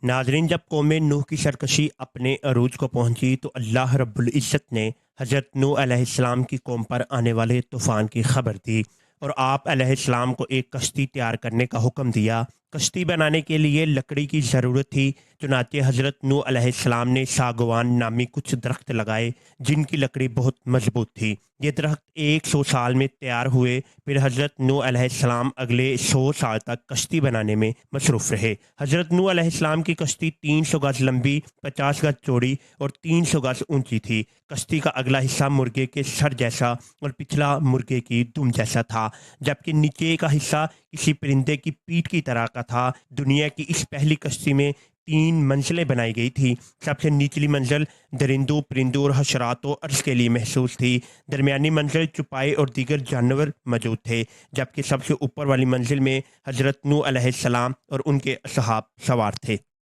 ناظرین، جب قوم نوح کی سرکشی اپنے عروج کو پہنچی تو اللہ رب العزت نے حضرت نوح علیہ السلام کی قوم پر آنے والے طوفان کی خبر دی اور آپ علیہ السلام کو ایک کشتی تیار کرنے کا حکم دیا۔ کشتی بنانے کے لیے لکڑی کی ضرورت تھی، چنانچہ حضرت نوح علیہ السلام نے ساگوان نامی کچھ درخت لگائے جن کی لکڑی بہت مضبوط تھی۔ یہ درخت 100 سال میں تیار ہوئے۔ پھر حضرت نوح علیہ السلام اگلے 100 سال تک کشتی بنانے میں مصروف رہے۔ حضرت نوح علیہ السلام کی کشتی 300 گز لمبی، 50 گز چوڑی اور 300 گز اونچی تھی۔ کشتی کا اگلا حصہ مرغے کے سر جیسا اور پچھلا مرغے کی دم جیسا تھا، جبکہ نیچے کا حصہ کسی پرندے کی پیٹھ کی طرح کا تھا۔ دنیا کی اس پہلی کشتی میں 3 منزلیں بنائی گئی تھی۔ سب سے نچلی منزل درندوں، پرندوں اور حشرات و عرش کے لیے محسوس تھی۔ درمیانی منزل چوپائے اور دیگر جانور موجود تھے، جبکہ سب سے اوپر والی منزل میں حضرت نوح علیہ السلام اور ان کے اصحاب سوار تھے۔